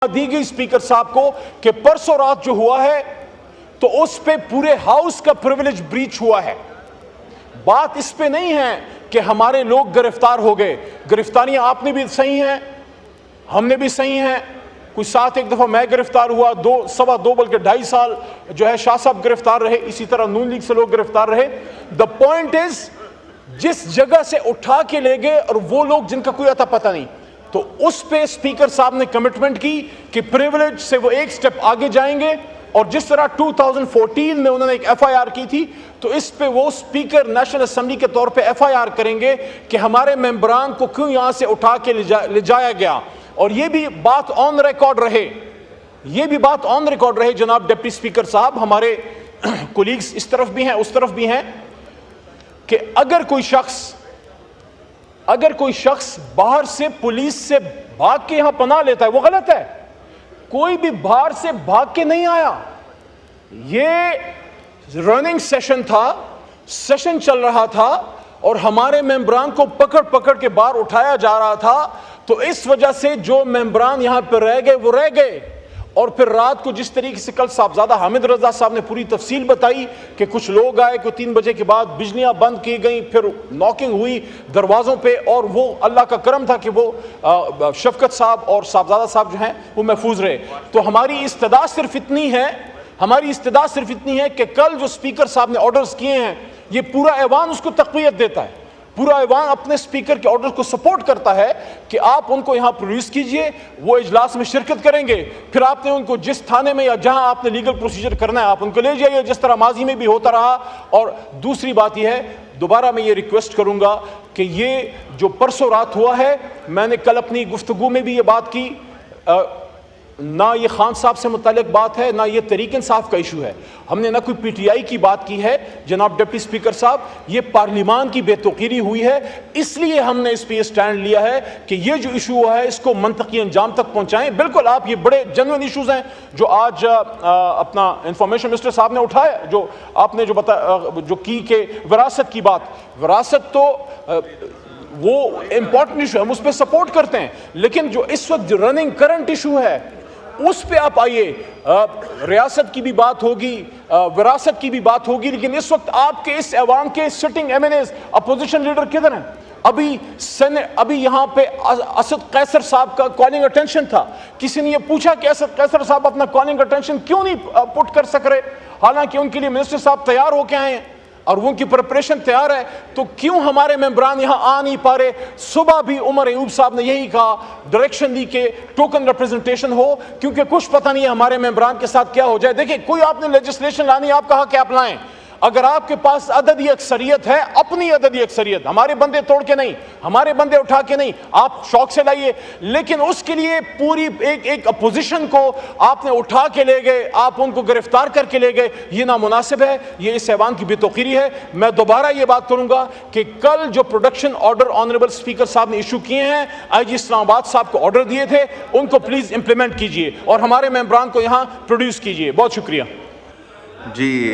दी गई स्पीकर साहब को कि परसों रात जो हुआ है तो उस पे पूरे हाउस का प्रिविलेज ब्रीच हुआ है। बात इस पे नहीं है कि हमारे लोग गिरफ्तार हो गए। गिरफ्तारियां आपने भी सही हैं, हमने भी सही हैं। कुछ साथ एक दफा मैं गिरफ्तार हुआ, सवा दो बल्कि 2.5 साल जो है शाह साहब गिरफ्तार रहे, इसी तरह नून लीग से लोग गिरफ्तार रहे। द पॉइंट इज जिस जगह से उठा के ले गए और वो लोग जिनका कोई अता पता नहीं, तो उस पे स्पीकर साहब ने कमिटमेंट की कि प्रिविलेज से वो एक स्टेप आगे जाएंगे। और जिस तरह 2014 में उन्होंने एक एफआईआर की थी, तो इस पे वो स्पीकर नेशनल असेंबली के तौर पे एफआईआर करेंगे कि हमारे मेंबरान को क्यों यहां से उठा के ले जाया गया। और ये भी बात ऑन रिकॉर्ड रहे, ये भी बात ऑन रिकॉर्ड रहे जनाब डिप्टी स्पीकर साहब, हमारे कोलीग्स इस तरफ भी हैं उस तरफ भी हैं, कि अगर कोई शख्स बाहर से पुलिस से भाग के यहां पनाह लेता है, वो गलत है। कोई भी बाहर से भाग के नहीं आया। ये रनिंग सेशन था, सेशन चल रहा था और हमारे मेंबरान को पकड़ पकड़ के बाहर उठाया जा रहा था। तो इस वजह से जो मेंबरान यहां पर रह गए वो रह गए। और फिर रात को जिस तरीके से कल साहबजादा हामिद रजा साहब ने पूरी तफसील बताई कि कुछ लोग आए, कोई 3 बजे के बाद बिजलियां बंद की गई, फिर नॉकिंग हुई दरवाज़ों पे, और वो अल्लाह का करम था कि वो शफकत साहब और साहबजादा साहब जो हैं वो महफूज रहे। तो हमारी इस्तदा सिर्फ इतनी है कि कल जो स्पीकर साहब ने ऑर्डर्स किए हैं, ये पूरा ऐवान उसको तक़वियत देता है, पूरा ऐवान अपने स्पीकर के ऑर्डर को सपोर्ट करता है कि आप उनको यहां प्रोड्यूस कीजिए, वो इजलास में शिरकत करेंगे, फिर आपने उनको जिस थाने में या जहां आपने लीगल प्रोसीजर करना है आप उनको ले जाइए, जिस तरह माजी में भी होता रहा। और दूसरी बात यह है, दोबारा मैं ये रिक्वेस्ट करूंगा कि ये जो परसों रात हुआ है, मैंने कल अपनी गुफ्तगू में भी ये बात की, ना ये खान साहब से मुतालिक बात है, ना ये तहरीक इंसाफ का इशू है, हमने ना कोई पीटीआई की बात की है। जनाब डिप्टी स्पीकर साहब, ये पार्लिमान की बेतौकीरी हुई है, इसलिए हमने इस पे स्टैंड लिया है कि ये जो इशू हुआ है इसको मंतकी अंजाम तक पहुंचाएं। बिल्कुल आप, ये बड़े जेन्युइन इशूज हैं जो आज अपना इंफॉर्मेशन मिनिस्टर साहब ने उठाया, जो आपने जो की कि विरासत की बात, विरासत तो वो इंपॉर्टेंट इशू है, हम उस पर सपोर्ट करते हैं, लेकिन जो इस वक्त रनिंग करंट इशू है उस पे आप आइए। रियासत की भी बात होगी, विरासत की भी बात होगी, लेकिन इस वक्त आपके इस ऐवान के सिटिंग एमएनएस अपोजिशन लीडर किधर हैं? अभी यहां पे असद कैसर साहब का कॉलिंग अटेंशन था, किसी ने ये पूछा कि असद कैसर साहब अपना कॉलिंग अटेंशन क्यों नहीं पुट कर सक रहे, हालांकि उनके लिए मिनिस्टर साहब तैयार होके आए हैं और उनकी प्रिपरेशन तैयार है, तो क्यों हमारे मेंबरान यहां आ नहीं पा रहे? सुबह भी उमर अयूब साहब ने यही कहा, डायरेक्शन दी कि टोकन रिप्रेजेंटेशन हो, क्योंकि कुछ पता नहीं है हमारे मेंबरान के साथ क्या हो जाए। देखिए, कोई आपने लेजिस्लेशन लानी, आप कहा कि आप लाएं, अगर आपके पास अददी अक्सरियत है, अपनी अददी अक्सरियत, हमारे बंदे तोड़ के नहीं, हमारे बंदे उठा के नहीं, आप शौक से लाइए, लेकिन उसके लिए पूरी एक अपोजिशन को आपने उठा के ले गए, आप उनको गिरफ्तार करके ले गए, ये नामुनासिब है, ये इस ऐवान की बेतौकीरी है। मैं दोबारा ये बात करूंगा कि कल जो प्रोडक्शन ऑर्डर ऑनरेबल स्पीकर साहब ने इशू किए हैं, आईजी इस्लामाबाद साहब को ऑर्डर दिए थे, उनको प्लीज इंप्लीमेंट कीजिए और हमारे मेंबरान को यहां प्रोड्यूस कीजिए। बहुत शुक्रिया जी।